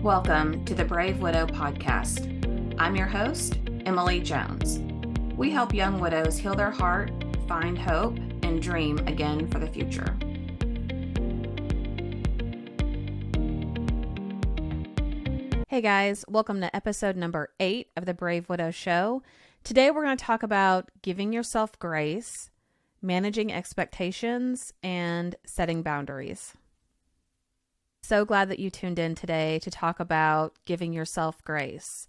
Welcome to the Brave Widow podcast. I'm your host, Emily Jones. We help young widows heal their heart, find hope, and dream again for the future. Hey guys, welcome to episode number 8 of the Brave Widow Show. Today we're going to talk about giving yourself grace, managing expectations, and setting boundaries. So glad that you tuned in today to talk about giving yourself grace.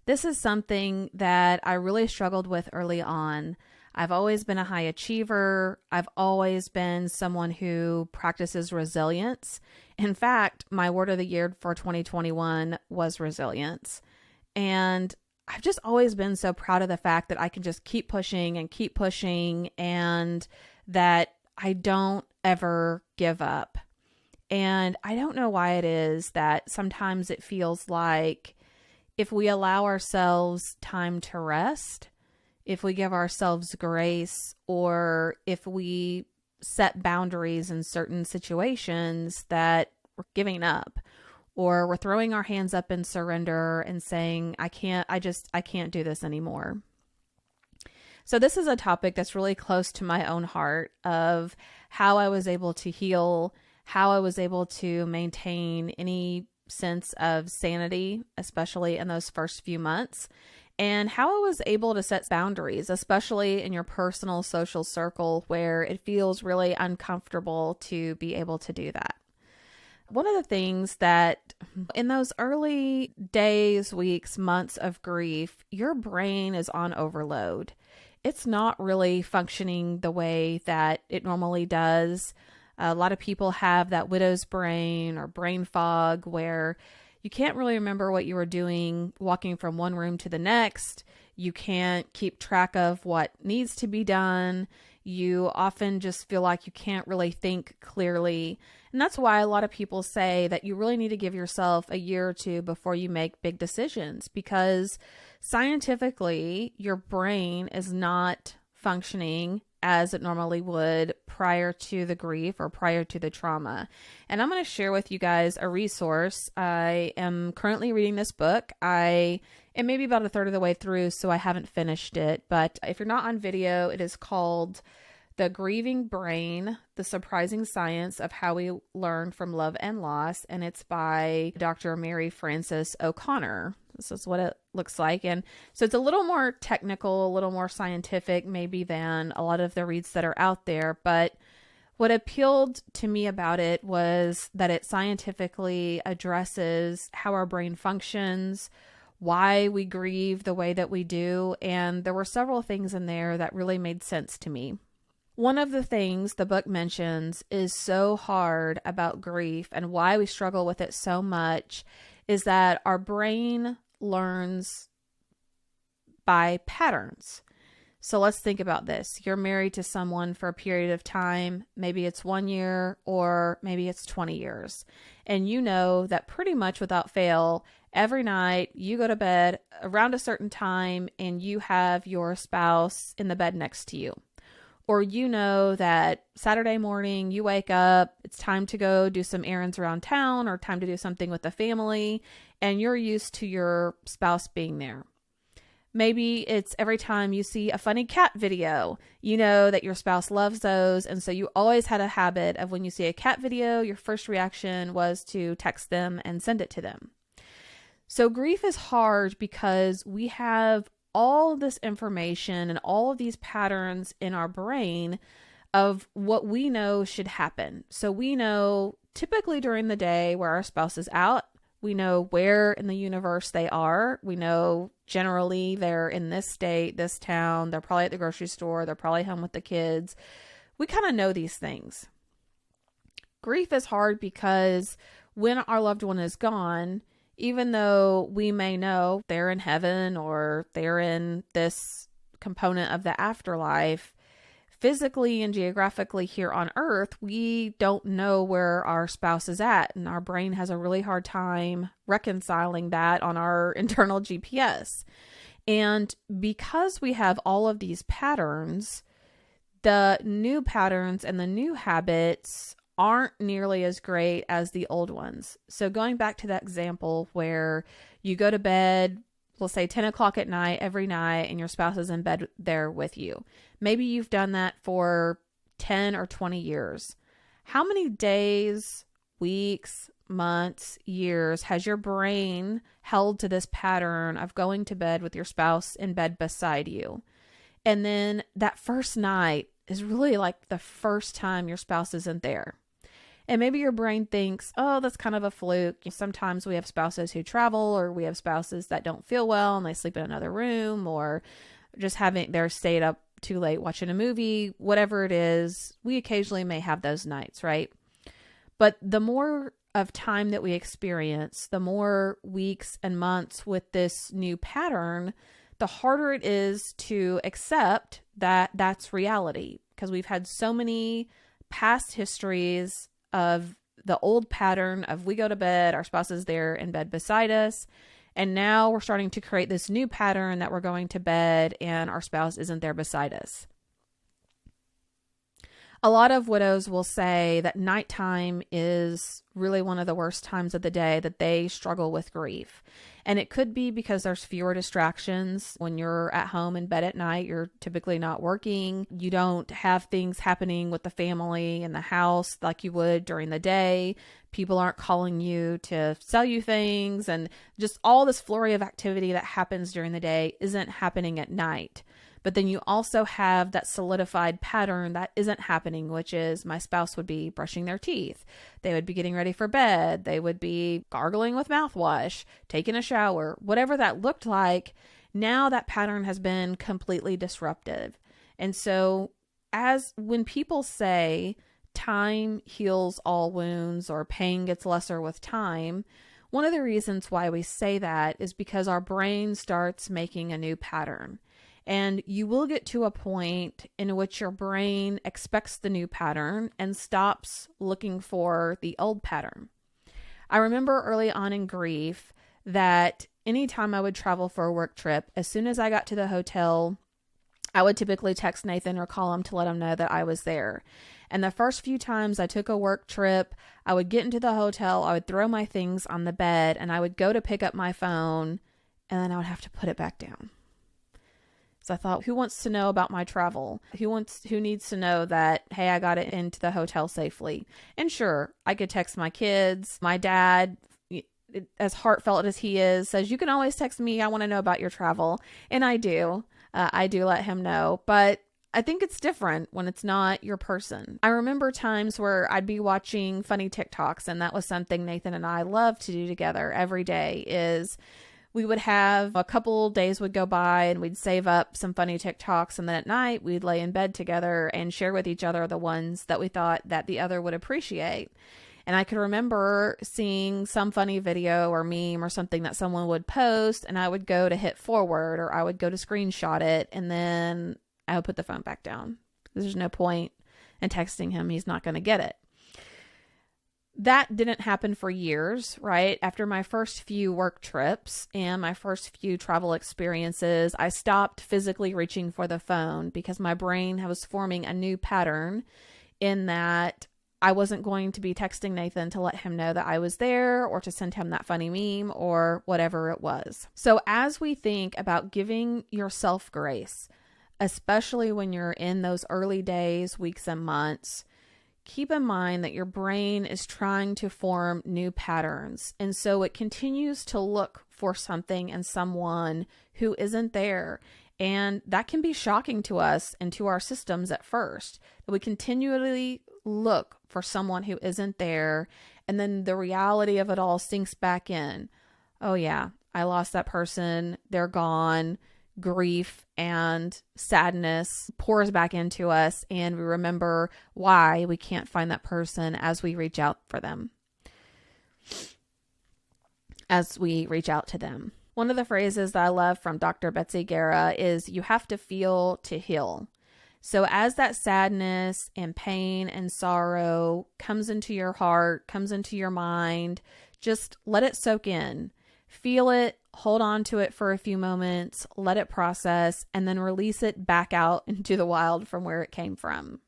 This is something that I really struggled with early on. I've always been a high achiever. I've always been someone who practices resilience. In fact, my word of the year for 2021 was resilience. And I've just always been so proud of the fact that I can just keep pushing and that I don't ever give up. And I don't know why it is that sometimes it feels like if we allow ourselves time to rest, if we give ourselves grace, or if we set boundaries in certain situations, that we're giving up, or we're throwing our hands up in surrender and saying, I can't do this anymore. So this is a topic that's really close to my own heart of how I was able to heal, how I was able to maintain any sense of sanity, especially in those first few months, and how I was able to set boundaries, especially in your personal social circle where it feels really uncomfortable to be able to do that. One of the things that in those early days, weeks, months of grief, your brain is on overload. It's not really functioning the way that it normally does. A lot of people have that widow's brain or brain fog where you can't really remember what you were doing walking from one room to the next. You can't keep track of what needs to be done. You often just feel like you can't really think clearly. And that's why a lot of people say that you really need to give yourself a year or two before you make big decisions, because scientifically, your brain is not functioning as it normally would prior to the grief or prior to the trauma. And I'm going to share with you guys a resource. I am currently reading this book. I am maybe about a third of the way through, so I haven't finished it. But if you're not on video, it is called The Grieving Brain, The Surprising Science of How We Learn from Love and Loss. And it's by Dr. Mary Frances O'Connor. This is what it looks like. And so it's a little more technical, a little more scientific maybe than a lot of the reads that are out there. But what appealed to me about it was that it scientifically addresses how our brain functions, why we grieve the way that we do. And there were several things in there that really made sense to me. One of the things the book mentions is so hard about grief and why we struggle with it so much is that our brain learns by patterns. So let's think about this. You're married to someone for a period of time. Maybe it's 1 year or maybe it's 20 years. And you know that pretty much without fail, every night you go to bed around a certain time and you have your spouse in the bed next to you. Or you know that Saturday morning you wake up, it's time to go do some errands around town or time to do something with the family, and you're used to your spouse being there. Maybe it's every time you see a funny cat video, you know that your spouse loves those, and so you always had a habit of when you see a cat video, your first reaction was to text them and send it to them. So grief is hard because we have all of this information and all of these patterns in our brain of what we know should happen. So we know typically during the day where our spouse is out. We know where in the universe they are. We know generally they're in this state, this town. They're probably at the grocery store. They're probably home with the kids. We kind of know these things. Grief is hard because when our loved one is gone, even though we may know they're in heaven or they're in this component of the afterlife, physically and geographically here on earth, we don't know where our spouse is at. And our brain has a really hard time reconciling that on our internal GPS. And because we have all of these patterns, the new patterns and the new habits aren't nearly as great as the old ones. So going back to that example where you go to bed, we'll say 10 o'clock at night every night, and your spouse is in bed there with you. Maybe you've done that for 10 or 20 years. How many days, weeks, months, years has your brain held to this pattern of going to bed with your spouse in bed beside you? And then that first night is really like the first time your spouse isn't there. And maybe your brain thinks, oh, that's kind of a fluke. Sometimes we have spouses who travel, or we have spouses that don't feel well and they sleep in another room, or just they're stayed up too late watching a movie, whatever it is. We occasionally may have those nights, right? But the more of time that we experience, the more weeks and months with this new pattern, the harder it is to accept that that's reality, because we've had so many past histories of the old pattern of we go to bed, our spouse is there in bed beside us. And now we're starting to create this new pattern that we're going to bed and our spouse isn't there beside us. A lot of widows will say that nighttime is really one of the worst times of the day that they struggle with grief. And it could be because there's fewer distractions. When you're at home in bed at night, you're typically not working. You don't have things happening with the family and the house like you would during the day. People aren't calling you to sell you things, and just all this flurry of activity that happens during the day isn't happening at night. But then you also have that solidified pattern that isn't happening, which is my spouse would be brushing their teeth. They would be getting ready for bed. They would be gargling with mouthwash, taking a shower, whatever that looked like. Now that pattern has been completely disruptive. And so when people say time heals all wounds, or pain gets lesser with time, one of the reasons why we say that is because our brain starts making a new pattern. And you will get to a point in which your brain expects the new pattern and stops looking for the old pattern. I remember early on in grief that anytime I would travel for a work trip, as soon as I got to the hotel, I would typically text Nathan or call him to let him know that I was there. And the first few times I took a work trip, I would get into the hotel, I would throw my things on the bed, and I would go to pick up my phone, and then I would have to put it back down. So I thought, who wants to know about my travel? Who needs to know that, hey, I got it into the hotel safely? And sure, I could text my kids. My dad, as heartfelt as he is, says, you can always text me. I want to know about your travel. And I do. I do let him know. But I think it's different when it's not your person. I remember times where I'd be watching funny TikToks, and that was something Nathan and I love to do together every day. Is we would have a couple days would go by and we'd save up some funny TikToks, and then at night we'd lay in bed together and share with each other the ones that we thought that the other would appreciate. And I could remember seeing some funny video or meme or something that someone would post, and I would go to hit forward, or I would go to screenshot it, and then I would put the phone back down. There's no point in texting him. He's not going to get it. That didn't happen for years, right? After my first few work trips and my first few travel experiences, I stopped physically reaching for the phone because my brain was forming a new pattern in that I wasn't going to be texting Nathan to let him know that I was there, or to send him that funny meme, or whatever it was. So as we think about giving yourself grace, especially when you're in those early days, weeks, and months, keep in mind that your brain is trying to form new patterns. And so it continues to look for something and someone who isn't there. And that can be shocking to us and to our systems at first, that we continually look for someone who isn't there. And then the reality of it all sinks back in. Oh yeah, I lost that person. They're gone. Grief and sadness pours back into us, and we remember why we can't find that person as we reach out for them, as we reach out to them. One of the phrases that I love from Dr. Betsy Guerra is, you have to feel to heal. So as that sadness and pain and sorrow comes into your heart, comes into your mind, just let it soak in. Feel it, hold on to it for a few moments, let it process, and then release it back out into the wild from where it came from.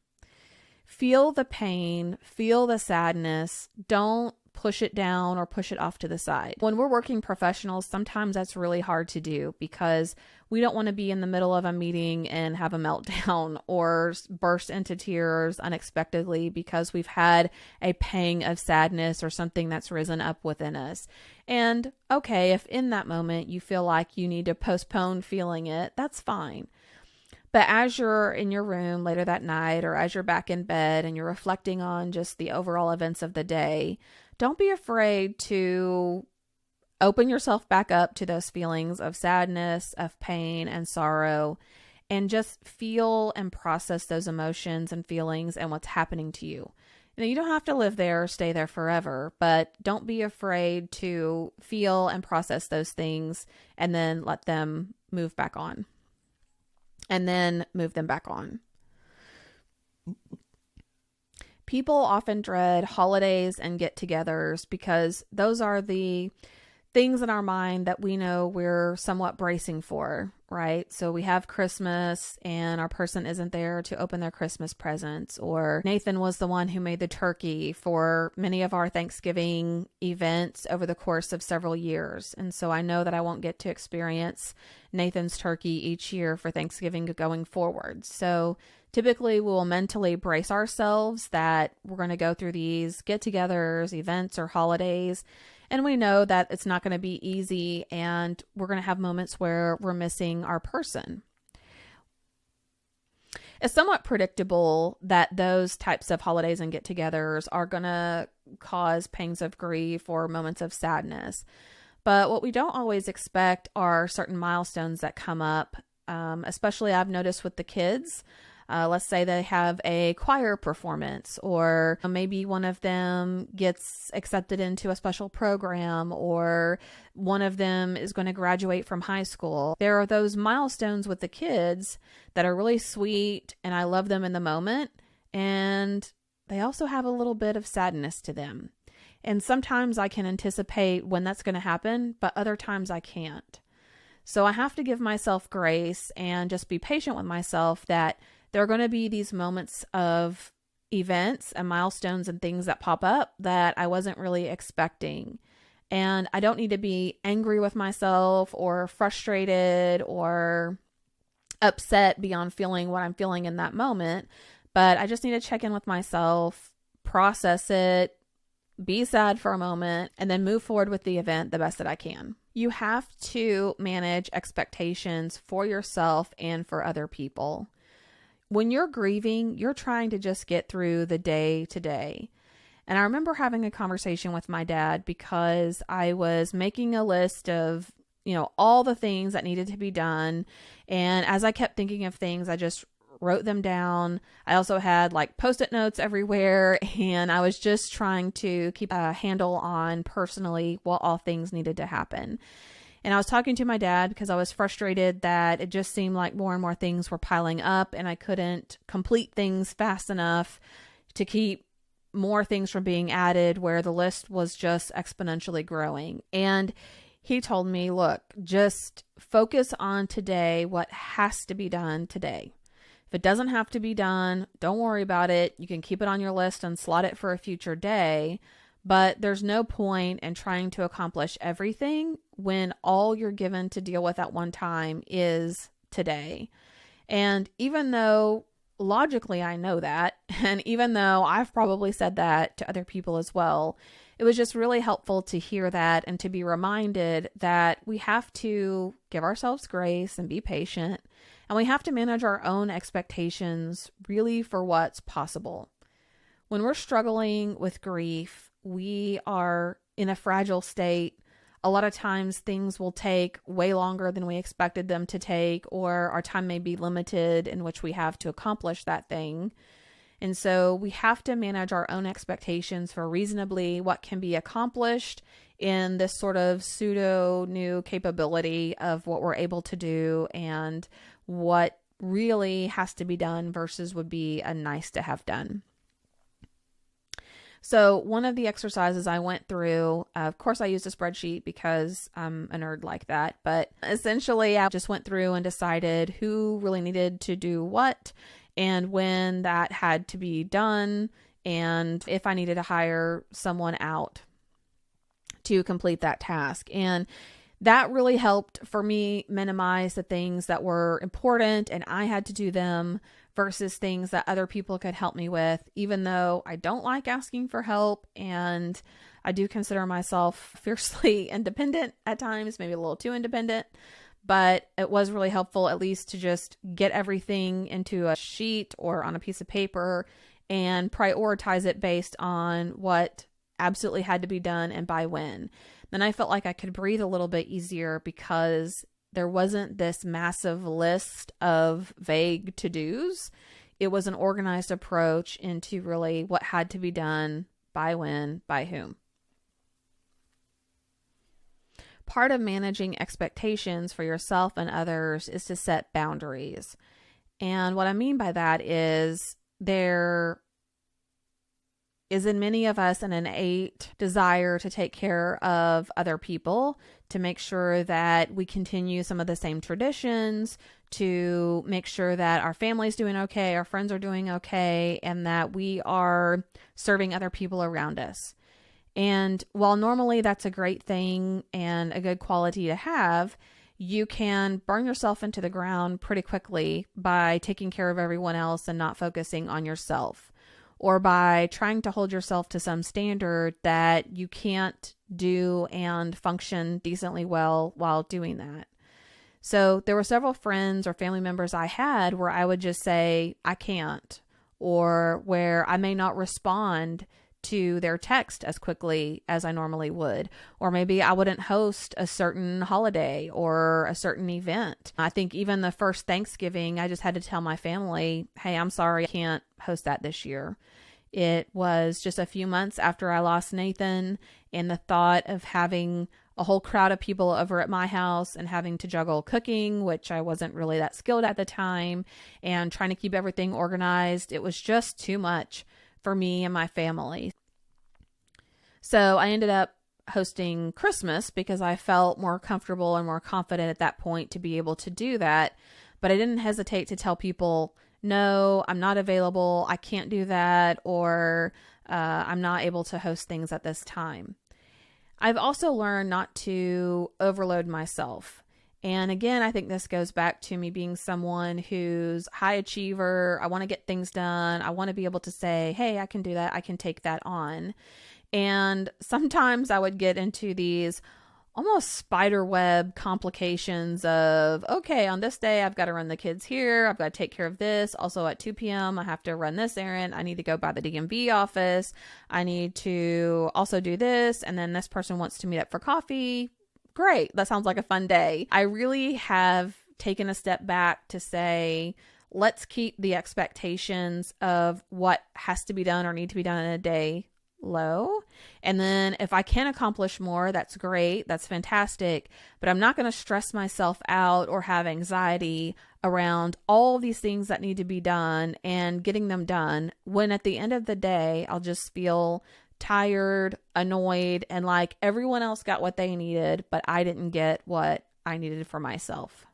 Feel the pain, feel the sadness. Don't push it down or push it off to the side. When we're working professionals, sometimes that's really hard to do because we don't want to be in the middle of a meeting and have a meltdown or burst into tears unexpectedly because we've had a pang of sadness or something that's risen up within us. And okay, if in that moment you feel like you need to postpone feeling it, that's fine. But as you're in your room later that night, or as you're back in bed and you're reflecting on just the overall events of the day, don't be afraid to open yourself back up to those feelings of sadness, of pain and sorrow, and just feel and process those emotions and feelings and what's happening to you. You know, you don't have to live there or stay there forever, but don't be afraid to feel and process those things and then let them move back on. And then move them back on. People often dread holidays and get-togethers because those are the things in our mind that we know we're somewhat bracing for, right? So we have Christmas and our person isn't there to open their Christmas presents, or Nathan was the one who made the turkey for many of our Thanksgiving events over the course of several years. And so I know that I won't get to experience Nathan's turkey each year for Thanksgiving going forward. So typically we will mentally brace ourselves that we're going to go through these get-togethers, events, or holidays. And we know that it's not going to be easy and we're going to have moments where we're missing our person. It's somewhat predictable that those types of holidays and get-togethers are going to cause pangs of grief or moments of sadness. But what we don't always expect are certain milestones that come up, especially I've noticed with the kids. Let's say they have a choir performance, or maybe one of them gets accepted into a special program, or one of them is going to graduate from high school. There are those milestones with the kids that are really sweet, and I love them in the moment, and they also have a little bit of sadness to them. And sometimes I can anticipate when that's going to happen, but other times I can't. So I have to give myself grace and just be patient with myself that there are going to be these moments of events and milestones and things that pop up that I wasn't really expecting. And I don't need to be angry with myself or frustrated or upset beyond feeling what I'm feeling in that moment. But I just need to check in with myself, process it, be sad for a moment, and then move forward with the event the best that I can. You have to manage expectations for yourself and for other people. When you're grieving, you're trying to just get through the day to day. And I remember having a conversation with my dad because I was making a list of, all the things that needed to be done. And as I kept thinking of things, I just wrote them down. I also had Post-it notes everywhere, and I was just trying to keep a handle on personally what all things needed to happen. And I was talking to my dad because I was frustrated that it just seemed like more and more things were piling up and I couldn't complete things fast enough to keep more things from being added where the list was just exponentially growing. And he told me, look, just focus on today, what has to be done today. If it doesn't have to be done, don't worry about it. You can keep it on your list and slot it for a future day. But there's no point in trying to accomplish everything when all you're given to deal with at one time is today. And even though logically I know that, and even though I've probably said that to other people as well, it was just really helpful to hear that and to be reminded that we have to give ourselves grace and be patient, and we have to manage our own expectations really for what's possible. When we're struggling with grief, we are in a fragile state. A lot of times things will take way longer than we expected them to take, or our time may be limited in which we have to accomplish that thing. And so we have to manage our own expectations for reasonably what can be accomplished in this sort of pseudo new capability of what we're able to do and what really has to be done versus would be a nice to have done. So one of the exercises I went through, of course I used a spreadsheet because I'm a nerd like that, but essentially I just went through and decided who really needed to do what and when that had to be done, and if I needed to hire someone out to complete that task. And that really helped for me minimize the things that were important and I had to do them versus things that other people could help me with, even though I don't like asking for help and I do consider myself fiercely independent at times, maybe a little too independent. But it was really helpful at least to just get everything into a sheet or on a piece of paper and prioritize it based on what absolutely had to be done and by when. Then I felt like I could breathe a little bit easier because there wasn't this massive list of vague to-dos. It was an organized approach into really what had to be done, by when, by whom. Part of managing expectations for yourself and others is to set boundaries. And what I mean by that is there is in many of us an innate desire to take care of other people, to make sure that we continue some of the same traditions, to make sure that our family's doing okay, our friends are doing okay, and that we are serving other people around us. And while normally that's a great thing and a good quality to have, you can burn yourself into the ground pretty quickly by taking care of everyone else and not focusing on yourself, or by trying to hold yourself to some standard that you can't do and function decently well while doing that. So there were several friends or family members I had where I would just say, I can't, or where I may not respond to their text as quickly as I normally would, or maybe I wouldn't host a certain holiday or a certain event. I think even the first Thanksgiving, I just had to tell my family, hey, I'm sorry, I can't host that this year. It was just a few months after I lost Nathan, and the thought of having a whole crowd of people over at my house and having to juggle cooking, which I wasn't really that skilled at the time, and trying to keep everything organized, it was just too much for me and my family. So I ended up hosting Christmas because I felt more comfortable and more confident at that point to be able to do that. But I didn't hesitate to tell people, no, I'm not available, I can't do that, or I'm not able to host things at this time. I've also learned not to overload myself. And again, I think this goes back to me being someone who's high achiever. I want to get things done. I want to be able to say, hey, I can do that. I can take that on. And sometimes I would get into these almost spider web complications of, okay, on this day, I've got to run the kids here. I've got to take care of this. Also at 2 p.m., I have to run this errand. I need to go by the DMV office. I need to also do this. And then this person wants to meet up for coffee. Great. That sounds like a fun day. I really have taken a step back to say, let's keep the expectations of what has to be done or need to be done in a day low. And then if I can accomplish more, that's great. That's fantastic. But I'm not going to stress myself out or have anxiety around all these things that need to be done and getting them done, when at the end of the day, I'll just feel tired, annoyed, and like everyone else got what they needed, but I didn't get what I needed for myself.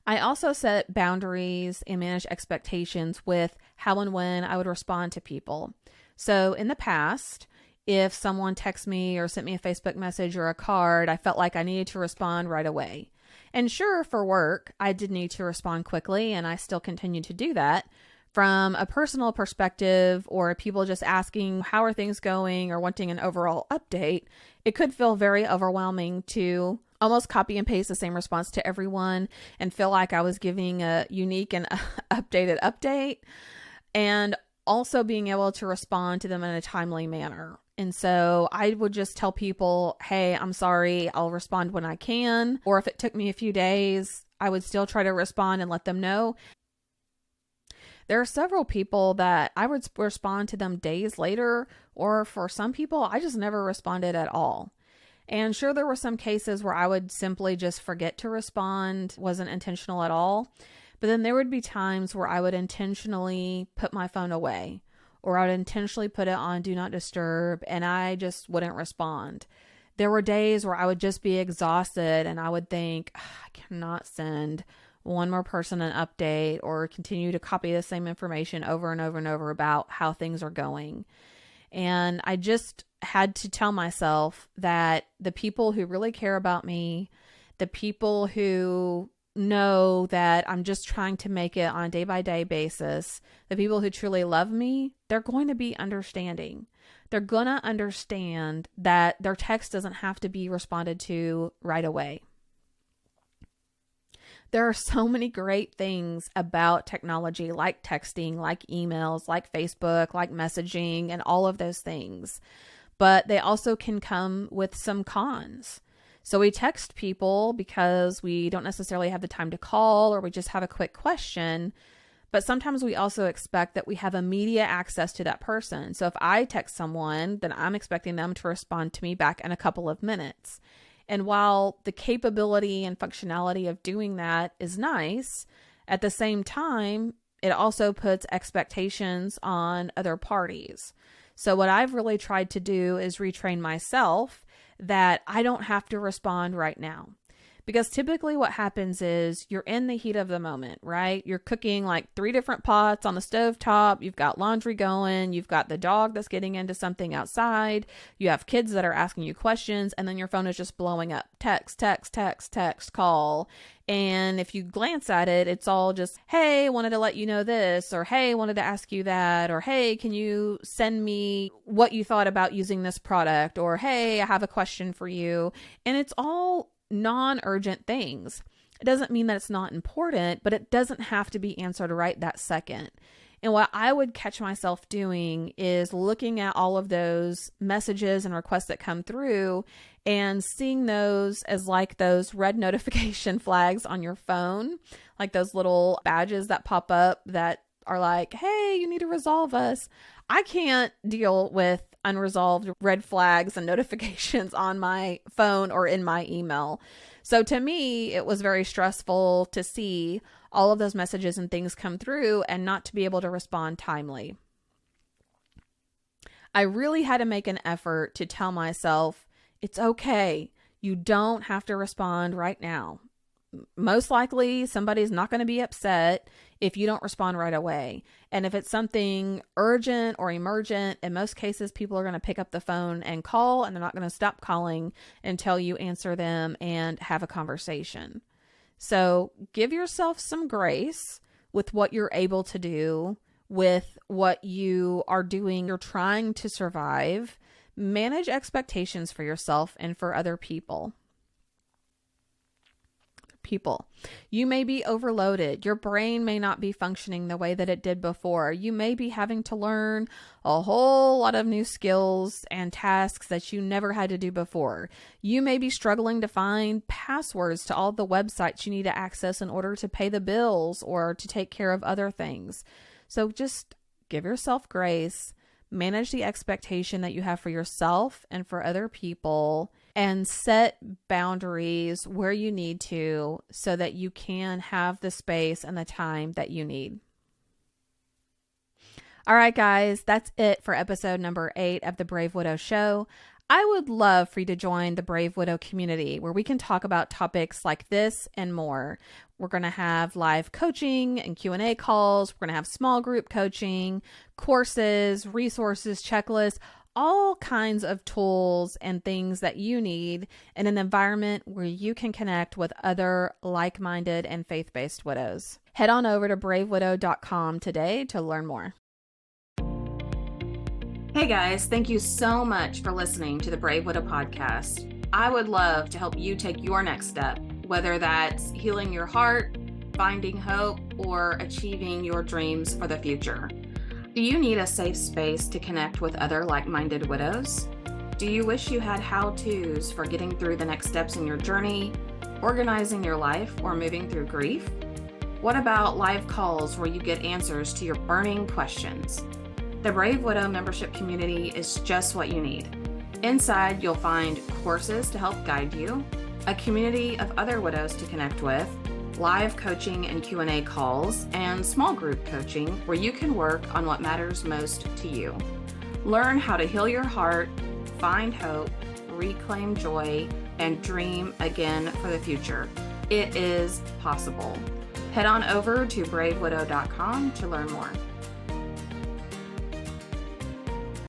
I also set boundaries and manage expectations with how and when I would respond to people. So in the past, if someone texted me or sent me a Facebook message or a card, I felt like I needed to respond right away. And sure, for work, I did need to respond quickly, and I still continue to do that. From a personal perspective, or people just asking how are things going or wanting an overall update, it could feel very overwhelming to almost copy and paste the same response to everyone and feel like I was giving a unique and updated update, and also being able to respond to them in a timely manner. And so I would just tell people, hey, I'm sorry, I'll respond when I can. Or if it took me a few days, I would still try to respond and let them know. There are several people that I would respond to them days later, or for some people, I just never responded at all. And sure, there were some cases where I would simply just forget to respond, wasn't intentional at all. But then there would be times where I would intentionally put my phone away, or I would intentionally put it on Do Not Disturb, and I just wouldn't respond. There were days where I would just be exhausted and I would think, I cannot send one more person an update or continue to copy the same information over and over and over about how things are going. And I just had to tell myself that the people who really care about me, the people who know that I'm just trying to make it on a day-by-day basis, the people who truly love me, they're going to be understanding. They're going to understand that their text doesn't have to be responded to right away. There are so many great things about technology, like texting, like emails, like Facebook, like messaging, and all of those things. But they also can come with some cons. So we text people because we don't necessarily have the time to call, or we just have a quick question. But sometimes we also expect that we have immediate access to that person. So if I text someone, then I'm expecting them to respond to me back in a couple of minutes. And while the capability and functionality of doing that is nice, at the same time, it also puts expectations on other parties. So what I've really tried to do is retrain myself that I don't have to respond right now. Because typically what happens is you're in the heat of the moment, right? You're cooking like 3 different pots on the stovetop. You've got laundry going. You've got the dog that's getting into something outside. You have kids that are asking you questions. And then your phone is just blowing up. Text, text, text, text, call. And if you glance at it, it's all just, hey, wanted to let you know this, or hey, wanted to ask you that, or hey, can you send me what you thought about using this product, or hey, I have a question for you. And it's all non-urgent things. It doesn't mean that it's not important, but it doesn't have to be answered right that second. And what I would catch myself doing is looking at all of those messages and requests that come through and seeing those as like those red notification flags on your phone, like those little badges that pop up that are like, hey, you need to resolve us. I can't deal with unresolved red flags and notifications on my phone or in my email. So to me, it was very stressful to see all of those messages and things come through and not to be able to respond timely. I really had to make an effort to tell myself, it's okay. You don't have to respond right now. Most likely somebody's not going to be upset if you don't respond right away. And if it's something urgent or emergent, in most cases, people are going to pick up the phone and call, and they're not going to stop calling until you answer them and have a conversation. So give yourself some grace with what you're able to do, with what you are doing. You're trying to survive. Manage expectations for yourself and for other people. You may be overloaded. Your brain may not be functioning the way that it did before. You may be having to learn a whole lot of new skills and tasks that you never had to do before. You may be struggling to find passwords to all the websites you need to access in order to pay the bills or to take care of other things. So just give yourself grace, manage the expectation that you have for yourself and for other people, and set boundaries where you need to so that you can have the space and the time that you need. All right, guys, that's it for episode number 8 of the Brave Widow Show. I would love for you to join the Brave Widow community where we can talk about topics like this and more. We're going to have live coaching and Q&A calls. We're going to have small group coaching, courses, resources, checklists, all kinds of tools and things that you need in an environment where you can connect with other like-minded and faith-based widows. Head on over to bravewidow.com today to learn more. Hey guys, thank you so much for listening to the Brave Widow podcast. I would love to help you take your next step, whether that's healing your heart, finding hope, or achieving your dreams for the future. Do you need a safe space to connect with other like-minded widows? Do you wish you had how-tos for getting through the next steps in your journey, organizing your life, or moving through grief? What about live calls where you get answers to your burning questions? The Brave Widow membership community is just what you need. Inside, you'll find courses to help guide you, a community of other widows to connect with, live coaching and Q&A calls, and small group coaching where you can work on what matters most to you. Learn how to heal your heart, find hope, reclaim joy, and dream again for the future. It is possible. Head on over to bravewidow.com to learn more.